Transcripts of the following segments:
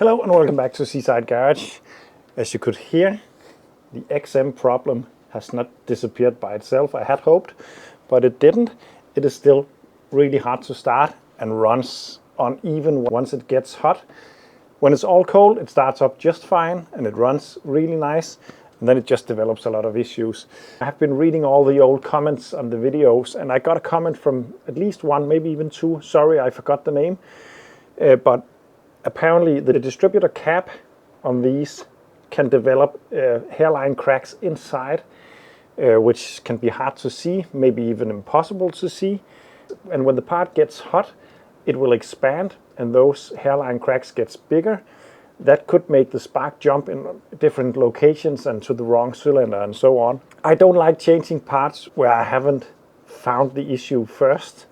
Hello and welcome back to Seaside Garage. As you could hear, the XM problem has not disappeared by itself. I had hoped, but it didn't. It is still really hard to start and runs uneven once it gets hot. When it's all cold, it starts up just fine and it runs really nice. And then it just develops a lot of issues. I have been reading all the old comments on the videos and I got a comment from at least one, maybe even two. Sorry, I forgot the name. But apparently the distributor cap on these can develop hairline cracks inside, which can be hard to see, maybe even impossible to see. And when the part gets hot, it will expand and those hairline cracks gets bigger. That could make the spark jump in different locations and to the wrong cylinder and so on. I don't like changing parts where I haven't found the issue first,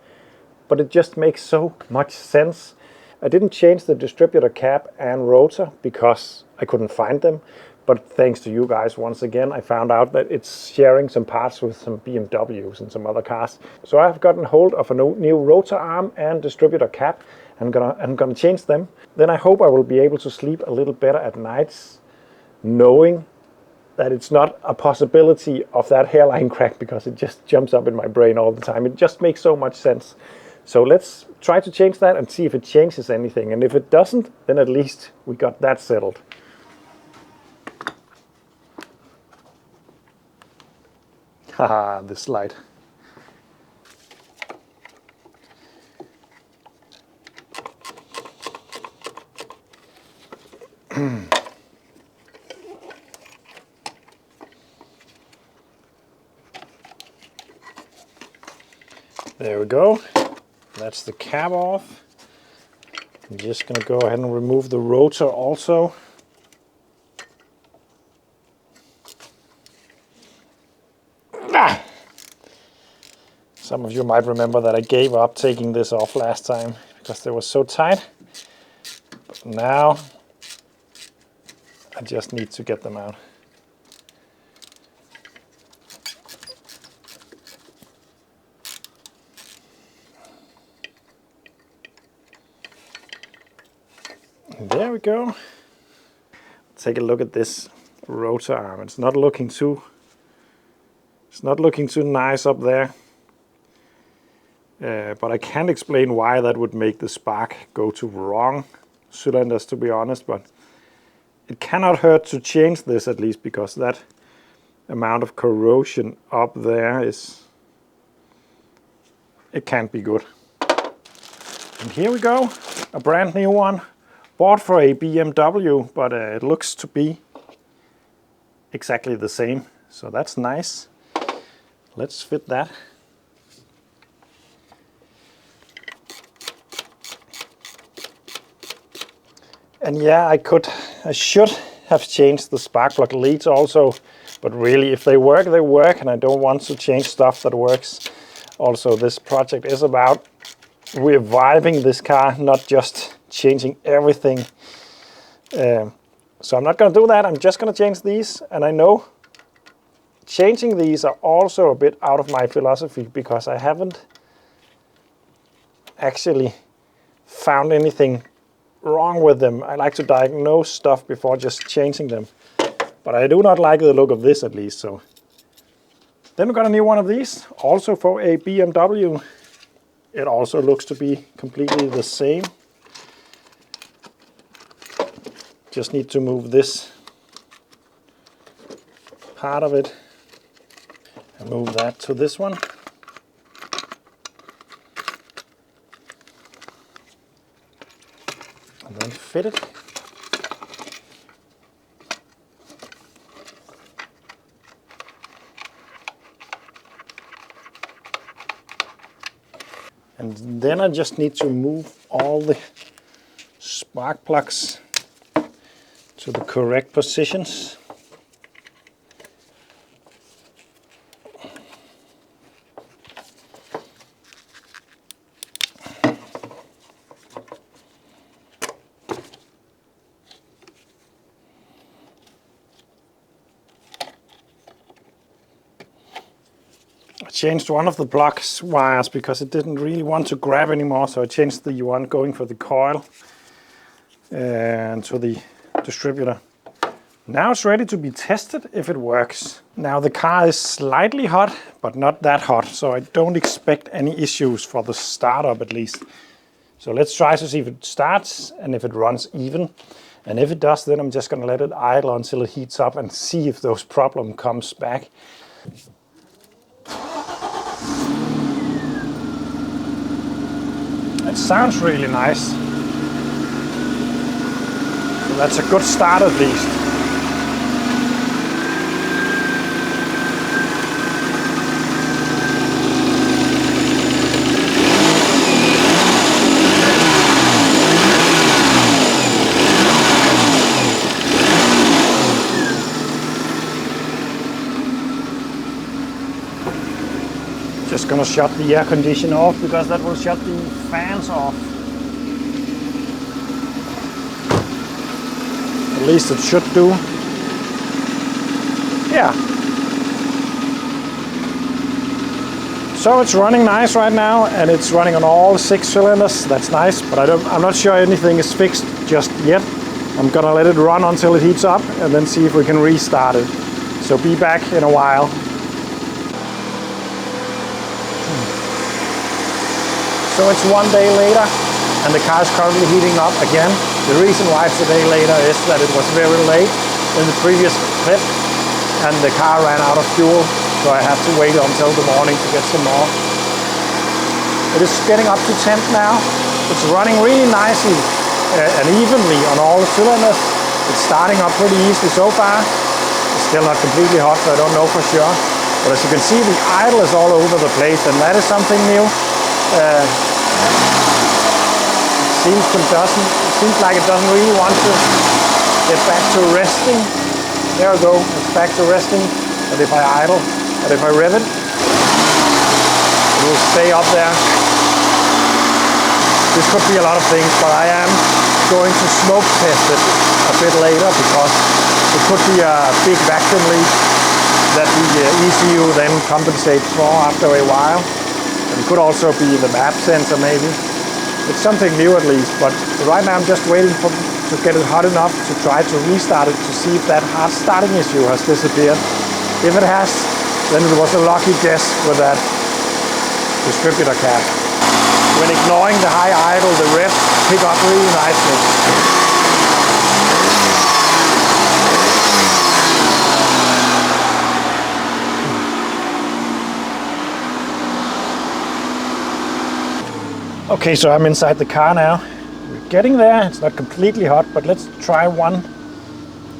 but it just makes so much sense. I didn't change the distributor cap and rotor because I couldn't find them, but thanks to you guys once again, I found out that it's sharing some parts with some BMWs and some other cars. So I've gotten hold of a new rotor arm and distributor cap. I'm gonna change them. Then I hope I will be able to sleep a little better at nights, knowing that it's not a possibility of that hairline crack because it just jumps up in my brain all the time. It just makes so much sense. So let's try to change that and see if it changes anything. And if it doesn't, then at least we got that settled. Haha, this light. There we go. That's the cap off. I'm just going to go ahead and remove the rotor also. Some of you might remember that I gave up taking this off last time because they were so tight. But now I just need to get them out. There we go. Take a look at this rotor arm. It's not looking too nice up there. But I can't explain why that would make the spark go to wrong cylinders, to be honest. But it cannot hurt to change this at least, because that amount of corrosion up there it can't be good. And here we go, a brand new one. Bought for a BMW, but it looks to be exactly the same. So that's nice. Let's fit that. And yeah, I should have changed the spark plug leads also, but really if they work, they work, and I don't want to change stuff that works. Also, this project is about reviving this car, not just changing everything. So I'm not going to do that. I'm just going to change these, and I know changing these are also a bit out of my philosophy because I haven't actually found anything wrong with them. I like to diagnose stuff before just changing them, but I do not like the look of this at least. So then we got a new one of these, also for a BMW. It also looks to be completely the same. Just need to move this part of it and move that to this one. And then fit it. And then I just need to move all the spark plugs to the correct positions. I changed one of the blocks wires because it didn't really want to grab anymore, so I changed the one going for the coil. and to the distributor. Now it's ready to be tested if it works. Now the car is slightly hot, but not that hot, so I don't expect any issues for the startup at least. So let's try to see if it starts and if it runs even. And if it does, then I'm just gonna let it idle until it heats up and see if those problem comes back. It sounds really nice. So that's a good start at least. Just gonna shut the air conditioner off because that will shut the fans off. At least it should do. Yeah. So it's running nice right now, and it's running on all 6 cylinders. That's nice, but I'm not sure anything is fixed just yet. I'm gonna let it run until it heats up and then see if we can restart it. So be back in a while. So it's 1 day later and the car is currently heating up again. The reason why it's a day later is that it was very late in the previous clip and the car ran out of fuel, so I have to wait until the morning to get some more. It is getting up to temp now. It's running really nicely and evenly on all the cylinders. It's starting up pretty easily so far. It's still not completely hot, so I don't know for sure. But as you can see, the idle is all over the place, and that is something new. It seems like it doesn't really want to get back to resting. There we go, it's back to resting. But if I idle, and if I rev it, it will stay up there. This could be a lot of things, but I am going to smoke test it a bit later because it could be a big vacuum leak that the ECU then compensates for after a while. It could also be the map sensor maybe. It's something new at least, but right now I'm just waiting to get it hot enough to try to restart it to see if that hard starting issue has disappeared. If it has, then it was a lucky guess with that distributor cap. When ignoring the high idle, the revs pick up really nicely. Okay, so I'm inside the car now. We're getting there. It's not completely hot, but let's try one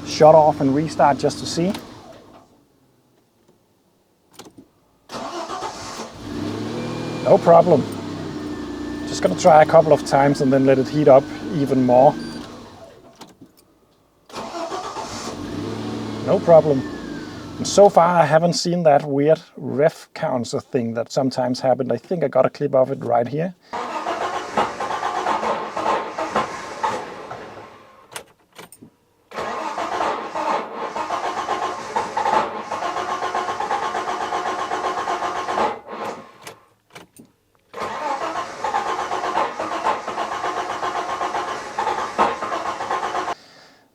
shut off and restart just to see. No problem. Just gonna try a couple of times and then let it heat up even more. No problem. And so far I haven't seen that weird ref counter thing that sometimes happened. I think I got a clip of it right here.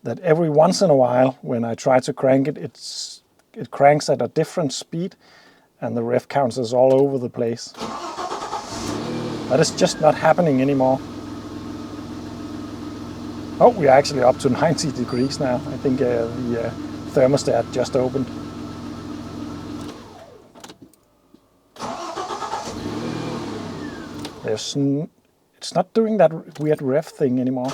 That every once in a while, when I try to crank it, it cranks at a different speed, and the ref counts is all over the place. That is just not happening anymore. Oh, we're actually up to 90 degrees now. I think the thermostat just opened. It's not doing that weird ref thing anymore.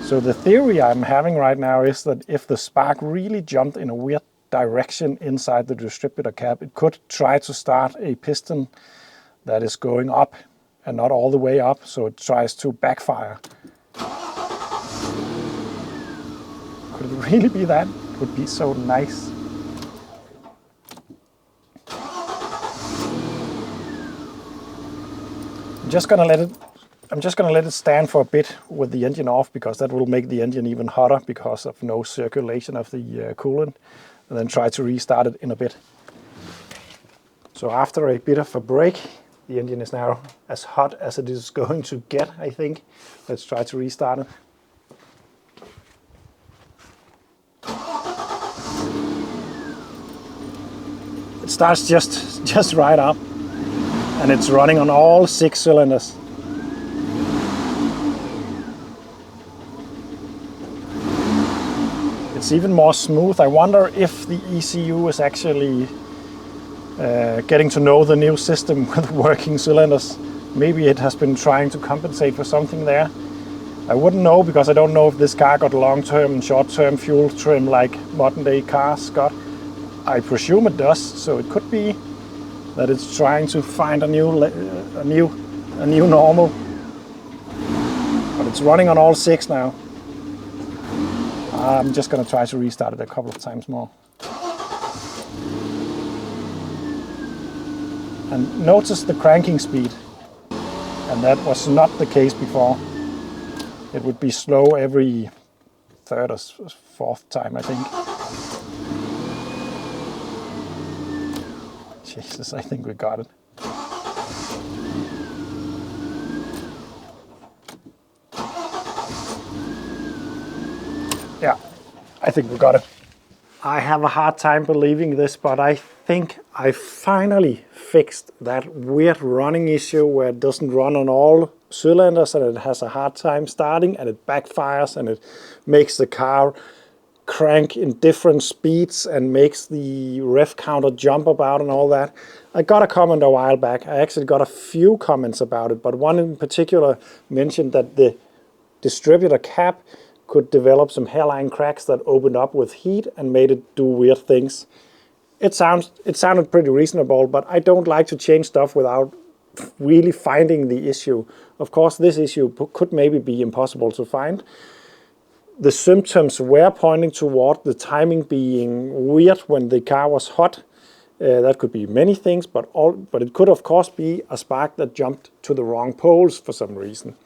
So the theory I'm having right now is that if the spark really jumped in a weird direction inside the distributor cap, it could try to start a piston that is going up and not all the way up, so it tries to backfire. Could it really be that? It would be so nice. I'm just gonna let it stand for a bit with the engine off, because that will make the engine even hotter because of no circulation of the coolant, and then try to restart it in a bit. So after a bit of a break, The engine is now as hot as it is going to get, I think. Let's try to restart it. It starts just right up, and it's running on all 6 cylinders. It's even more smooth. I wonder if the ECU is actually getting to know the new system with working cylinders. Maybe it has been trying to compensate for something there. I wouldn't know, because I don't know if this car got long-term and short-term fuel trim like modern-day cars got. I presume it does, so it could be that it's trying to find a new normal. But it's running on all 6 now. I'm just going to try to restart it a couple of times more. And notice the cranking speed. And that was not the case before. It would be slow every 3rd or 4th time, I think. Jesus, I think we got it. Yeah, I think we got it. I have a hard time believing this, but I think I finally fixed that weird running issue where it doesn't run on all cylinders and it has a hard time starting and it backfires and it makes the car crank in different speeds and makes the ref counter jump about and all that. I got a comment a while back. I actually got a few comments about it, but one in particular mentioned that the distributor cap could develop some hairline cracks that opened up with heat and made it do weird things. It sounded pretty reasonable, but I don't like to change stuff without really finding the issue. Of course, this issue could maybe be impossible to find. The symptoms were pointing toward the timing being weird when the car was hot. That could be many things, but it could of course be a spark that jumped to the wrong poles for some reason.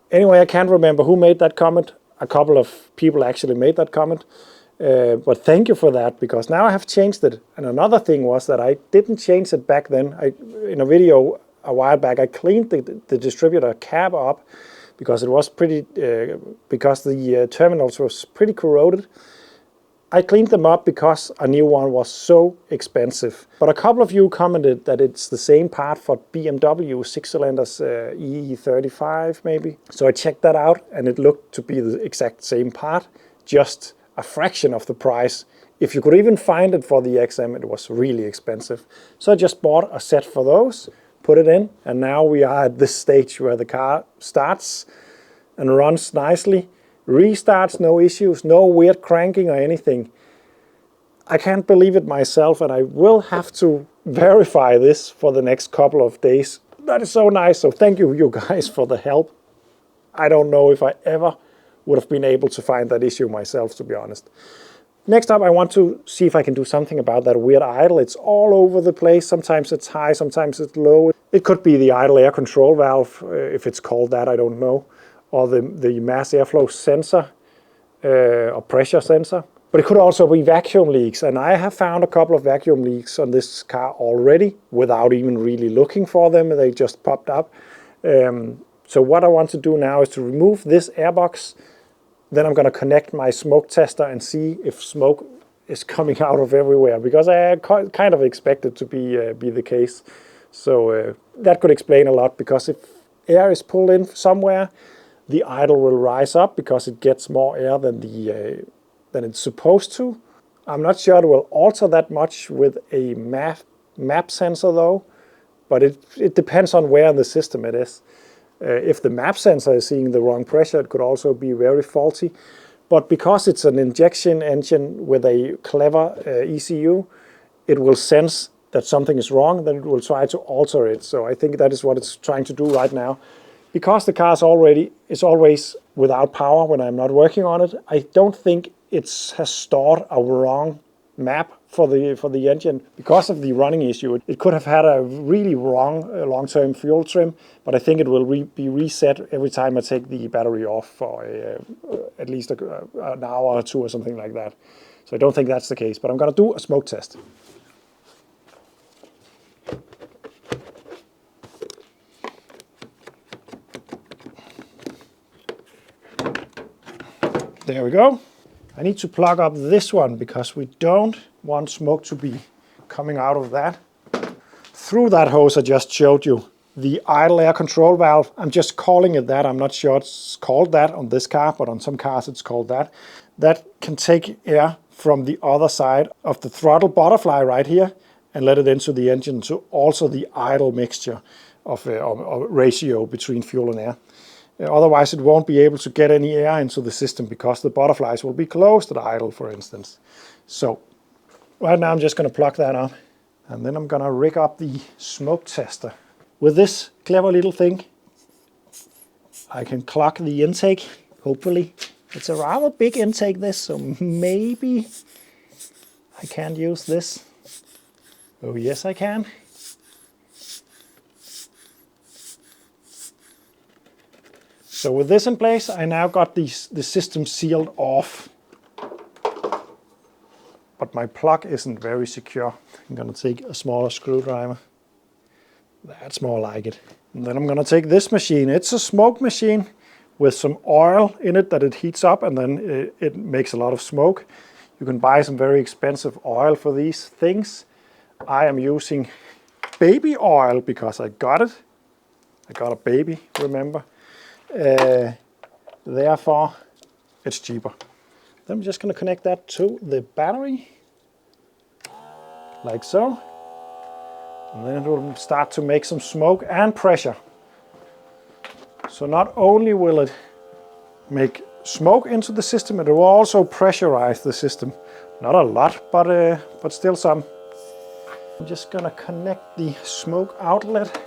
Anyway, I can't remember who made that comment. A couple of people actually made that comment. But thank you for that, because now I have changed it. And another thing was that I didn't change it back then. In a video a while back, I cleaned the distributor cap up because it was because the terminals was pretty corroded. I cleaned them up because a new one was so expensive. But a couple of you commented that it's the same part for BMW 6 cylinders E35 maybe. So I checked that out and it looked to be the exact same part, just a fraction of the price. If you could even find it for the XM, it was really expensive. So I just bought a set for those, put it in, and now we are at this stage where the car starts and runs nicely. Restarts, no issues, no weird cranking or anything. I can't believe it myself, and I will have to verify this for the next couple of days. That is so nice, so thank you guys for the help. I don't know if I ever would have been able to find that issue myself, to be honest. Next up, I want to see if I can do something about that weird idle. It's all over the place. Sometimes it's high, sometimes it's low. It could be the idle air control valve, if it's called that, I don't know. Or the mass airflow sensor or pressure sensor. But it could also be vacuum leaks, and I have found a couple of vacuum leaks on this car already without even really looking for them. They just popped up. So what I want to do now is to remove this airbox. Then I'm going to connect my smoke tester and see if smoke is coming out of everywhere, because I kind of expect it to be the case. So that could explain a lot, because if air is pulled in somewhere, the idle will rise up because it gets more air than it's supposed to. I'm not sure it will alter that much with a map sensor though, but it depends on where in the system it is. If the map sensor is seeing the wrong pressure, it could also be very faulty. But because it's an injection engine with a clever ECU, it will sense that something is wrong, then it will try to alter it. So I think that is what it's trying to do right now. Because the car is always without power when I'm not working on it, I don't think it has stored a wrong map for the engine. Because of the running issue, it could have had a really wrong long-term fuel trim, but I think it will be reset every time I take the battery off for at least an hour or two or something like that. So I don't think that's the case, but I'm going to do a smoke test. There we go. I need to plug up this one because we don't want smoke to be coming out of that. Through that hose I just showed you, the idle air control valve, I'm just calling it that. I'm not sure it's called that on this car, but on some cars it's called that. That can take air from the other side of the throttle butterfly right here and let it into the engine. So also the idle mixture of a ratio between fuel and air. Otherwise it won't be able to get any air into the system because the butterflies will be closed at idle, for instance. So right now I'm just going to plug that up, and then I'm going to rig up the smoke tester. With this clever little thing I can clock the intake, hopefully. It's a rather big intake this, so maybe I can't use this. Oh yes I can. So with this in place, I now got the system sealed off. But my plug isn't very secure. I'm going to take a smaller screwdriver. That's more like it. And then I'm going to take this machine. It's a smoke machine with some oil in it that it heats up, and then it makes a lot of smoke. You can buy some very expensive oil for these things. I am using baby oil because I got it. I got a baby, remember. Therefore, it's cheaper. Then I'm just going to connect that to the battery, like so. And then it will start to make some smoke and pressure. So not only will it make smoke into the system, it will also pressurize the system. Not a lot, but still some. I'm just going to connect the smoke outlet.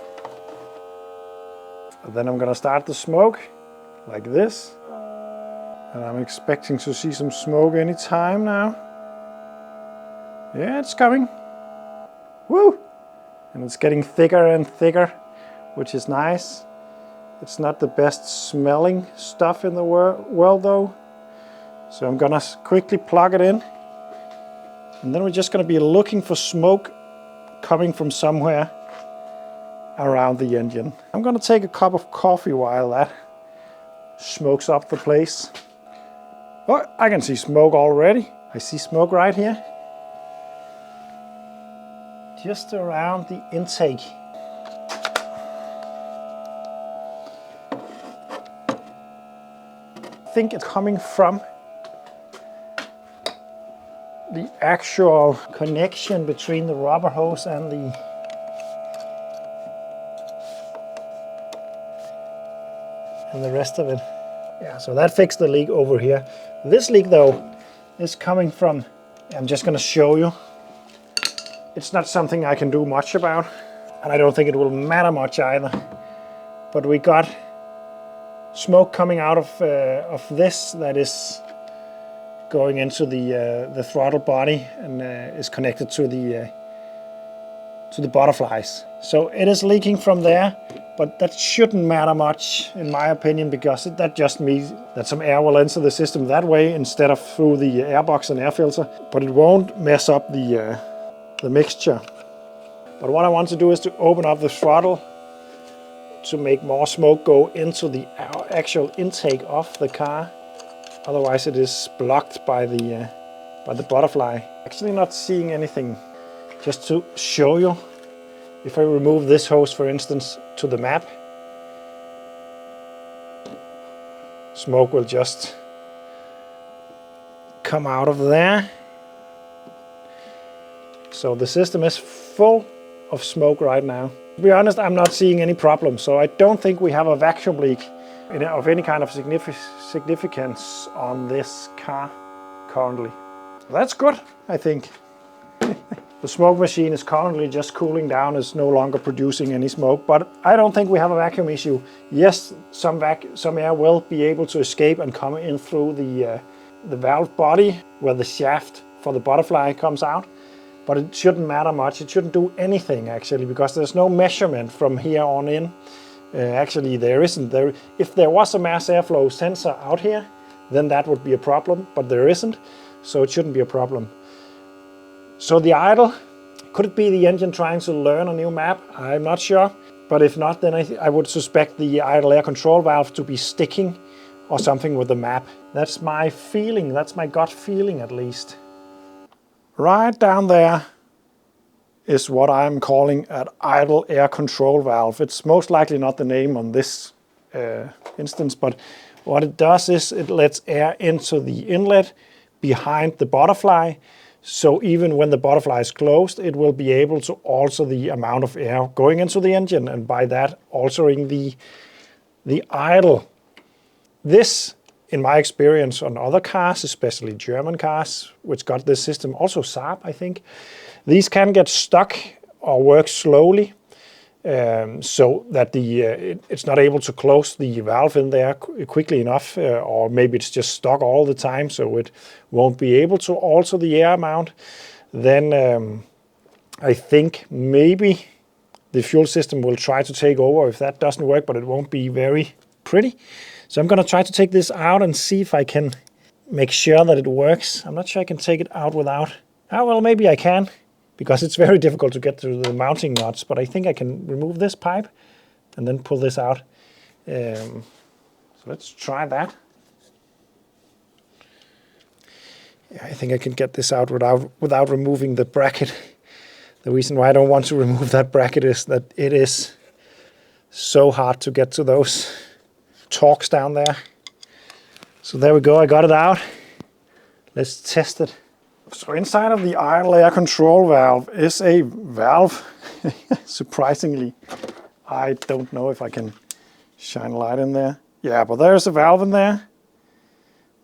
And then I'm going to start the smoke like this. And I'm expecting to see some smoke any time now. Yeah, it's coming. Woo! And it's getting thicker and thicker, which is nice. It's not the best smelling stuff in the world though. So I'm gonna quickly plug it in. And then we're just gonna be looking for smoke coming from somewhere around the engine. I'm gonna take a cup of coffee while that smokes up the place. Oh, I can see smoke already. I see smoke right here. Just around the intake. I think it's coming from the actual connection between the rubber hose and the rest of it. Yeah, so that fixed the leak over here. This leak though is coming from, I'm just going to show you. It's not something I can do much about, and I don't think it will matter much either. But we got smoke coming out of this that is going into the throttle body and is connected to the butterflies. So it is leaking from there, but that shouldn't matter much in my opinion, because that just means that some air will enter the system that way instead of through the airbox and air filter. But it won't mess up the mixture. But what I want to do is to open up the throttle to make more smoke go into the actual intake of the car. Otherwise it is blocked by the butterfly. Actually not seeing anything. Just to show you, if I remove this hose for instance to the map, smoke will just come out of there. So the system is full of smoke right now. To be honest, I'm not seeing any problem, so I don't think we have a vacuum leak of any kind of significance on this car currently. That's good, I think. The smoke machine is currently just cooling down, it's no longer producing any smoke, but I don't think we have a vacuum issue. Yes, some air will be able to escape and come in through the valve body where the shaft for the butterfly comes out. But it shouldn't matter much. It shouldn't do anything actually, because there's no measurement from here on in. Actually, there isn't. If there was a mass airflow sensor out here, then that would be a problem, but there isn't, so it shouldn't be a problem. So the idle, could it be the engine trying to learn a new map? I'm not sure, but if not, then I would suspect the idle air control valve to be sticking or something with the map. That's my feeling, that's my gut feeling at least. Right down there is what I'm calling an idle air control valve. It's most likely not the name on this instance, but what it does is it lets air into the inlet behind the butterfly. So even when the butterfly is closed, it will be able to alter the amount of air going into the engine, and by that altering the idle. This, in my experience on other cars, especially German cars, which got this system, also Saab, I think, these can get stuck or work slowly, so that it's not able to close the valve in there quickly enough, or maybe it's just stuck all the time, so it won't be able to alter the air amount. Then I think maybe the fuel system will try to take over if that doesn't work, but it won't be very pretty. So I'm going to try to take this out and see if I can make sure that it works. I'm not sure I can take it out without... Oh, well, maybe I can, because it's very difficult to get through the mounting nuts, but I think I can remove this pipe and then pull this out. So let's try that. Yeah, I think I can get this out without removing the bracket. The reason why I don't want to remove that bracket is that it is so hard to get to those torques down there. So there we go, I got it out. Let's test it. So inside of the idle air control valve is a valve. Surprisingly, I don't know if I can shine a light in there. Yeah, but there's a valve in there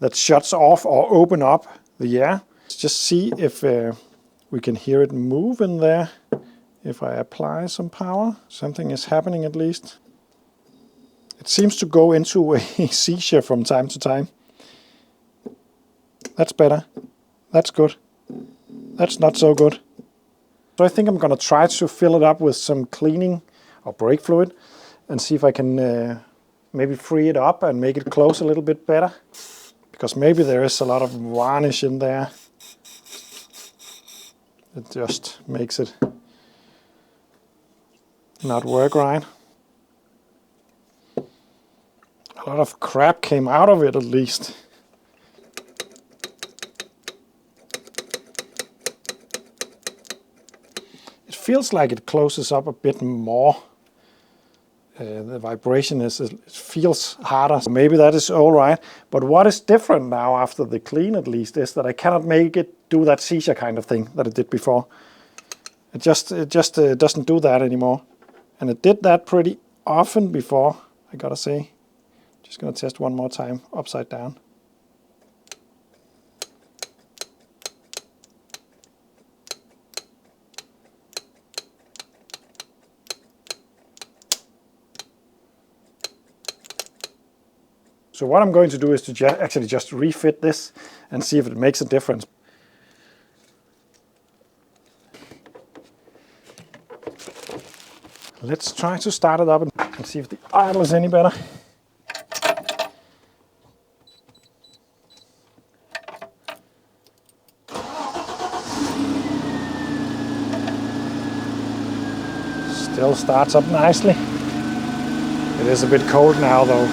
that shuts off or open up the air. Let's just see if we can hear it move in there. If I apply some power, something is happening at least. It seems to go into a seizure from time to time. That's better. That's good. That's not so good. So I think I'm going to try to fill it up with some cleaning or brake fluid and see if I can maybe free it up and make it close a little bit better. Because maybe there is a lot of varnish in there. It just makes it not work right. A lot of crap came out of it at least. It feels like it closes up a bit more. The vibration it feels harder. So maybe that is all right. But what is different now after the clean at least is that I cannot make it do that seizure kind of thing that it did before. It just doesn't do that anymore. And it did that pretty often before, I gotta say. Just going to test one more time, upside down. So what I'm going to do is to actually just refit this and see if it makes a difference. Let's try to start it up and see if the idle is any better. Still starts up nicely. It is a bit cold now though.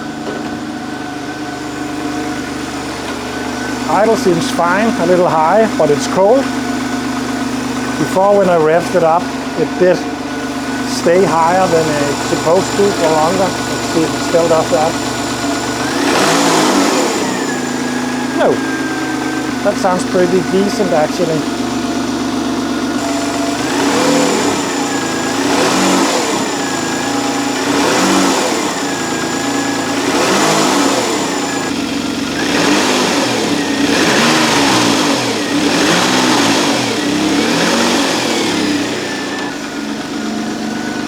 Idle seems fine, a little high, but it's cold. Before when I revved it up, it did stay higher than it's supposed to for longer. Let's see if it still does that. No, that sounds pretty decent actually.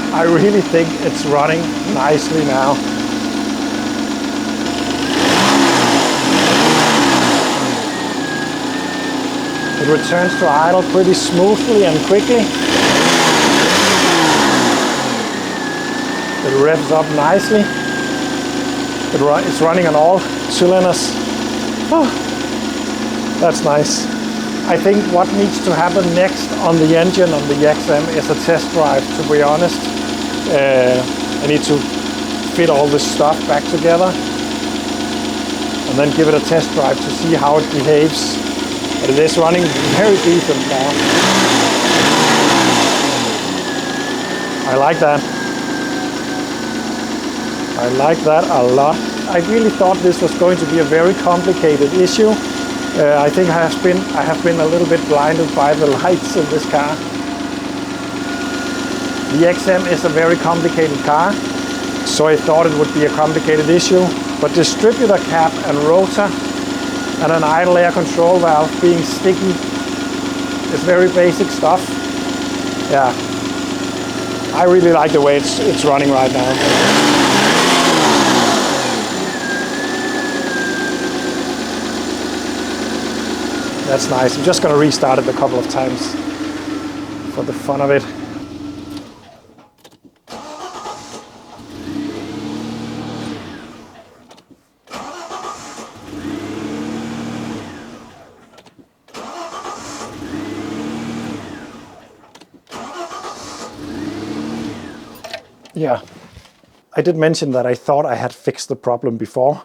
I really think it's running nicely now. It returns to idle pretty smoothly and quickly. It revs up nicely. It's running on all cylinders. Oh, that's nice. I think what needs to happen next on the engine on the XM is a test drive, to be honest. I need to fit all this stuff back together. and then give it a test drive to see how it behaves. But it is running very decent now. I like that. I like that a lot. I really thought this was going to be a very complicated issue. I think I have been a little bit blinded by the lights in this car. The XM is a very complicated car, so I thought it would be a complicated issue. But distributor cap and rotor and an idle air control valve being sticky is very basic stuff. Yeah, I really like the way it's running right now. That's nice. I'm just going to restart it a couple of times for the fun of it. Yeah, I did mention that I thought I had fixed the problem before.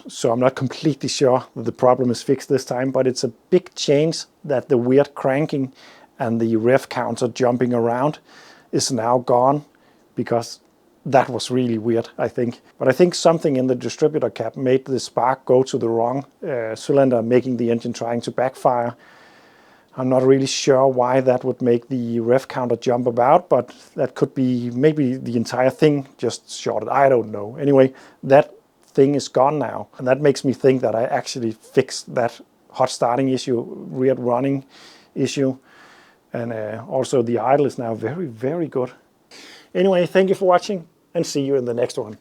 So I'm not completely sure that the problem is fixed this time, but it's a big change that the weird cranking and the rev counter jumping around is now gone, because that was really weird, I think. But I think something in the distributor cap made the spark go to the wrong cylinder, making the engine trying to backfire. I'm not really sure why that would make the rev counter jump about, but that could be maybe the entire thing just shorted. I don't know. Anyway, that thing is gone now, and that makes me think that I actually fixed that hot starting issue, weird running issue, and also the idle is now very, very good. Anyway, thank you for watching, and see you in the next one.